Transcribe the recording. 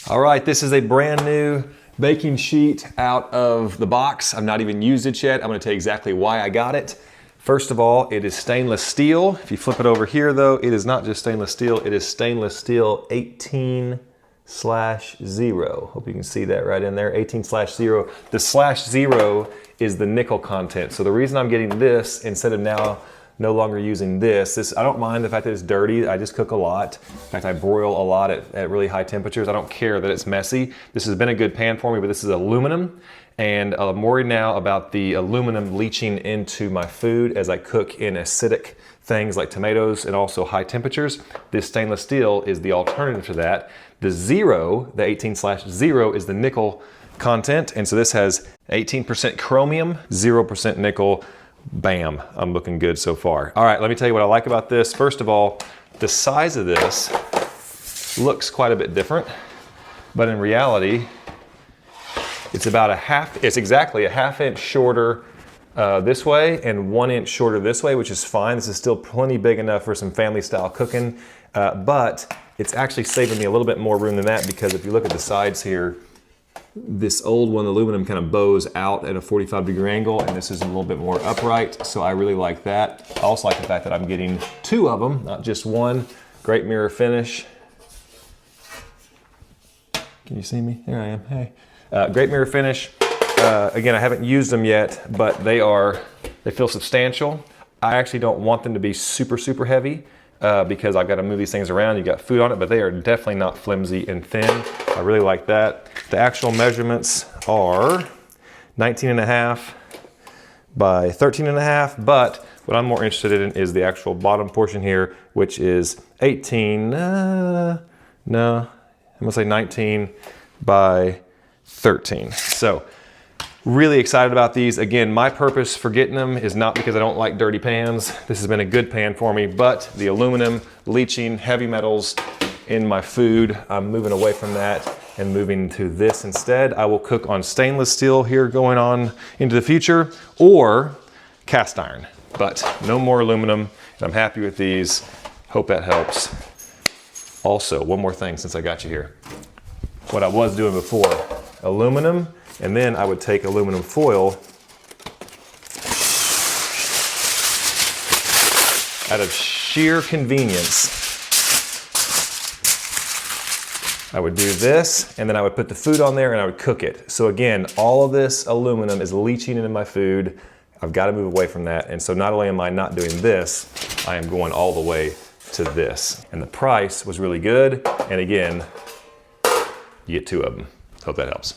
All right, this is a brand new baking sheet out of the box. I've not even used it yet. I'm gonna tell you exactly why I got it. First of all, it is stainless steel. If you flip it over here though, it is not just stainless steel, it is stainless steel 18/0. Hope you can see that right in there, 18/0. The /0 is the nickel content. So the reason I'm getting this instead of now no longer using this, I don't mind the fact that it's dirty. I just cook a lot. In fact, I broil a lot at really high temperatures. I don't care that it's messy. This has been a good pan for me, but this is aluminum. And I'm worried now about the aluminum leaching into my food as I cook in acidic things like tomatoes and also high temperatures. This stainless steel is the alternative to that. The 18/0 is the nickel content. And so this has 18% chromium, 0% nickel. Bam, I'm looking good so far. All right, let me tell you what I like about this. First of all, the size of this looks quite a bit different, but in reality, it's exactly a ½ inch shorter this way and 1 inch shorter this way, which is fine. This is still plenty big enough for some family style cooking, but it's actually saving me a little bit more room than that, because if you look at the sides here, this old one, aluminum, kind of bows out at a 45-degree angle, and this is a little bit more upright, so I really like that. I also like the fact that I'm getting 2 of them, not just one. Great mirror finish. Can you see me? There I am, hey. Great mirror finish. Again, I haven't used them yet, but they feel substantial. I actually don't want them to be super, super heavy because I've got to move these things around. You got food on it, but they are definitely not flimsy and thin. I really like that. The actual measurements are 19.5 by 13.5, but what I'm more interested in is the actual bottom portion here, which is 18, I'm gonna say 19 by 13. So really excited about these. Again, my purpose for getting them is not because I don't like dirty pans. This has been a good pan for me, but the aluminum leaching heavy metals in my food, I'm moving away from that and moving to this instead. I will cook on stainless steel here going on into the future, or cast iron, but no more aluminum. And I'm happy with these. Hope that helps. Also, one more thing since I got you here. What I was doing before, aluminum, and then I would take aluminum foil out of sheer convenience. I would do this, and then I would put the food on there and I would cook it. So again, all of this aluminum is leaching into my food. I've got to move away from that. And so not only am I not doing this, I am going all the way to this. And the price was really good. And again, you get 2 of them. Hope that helps.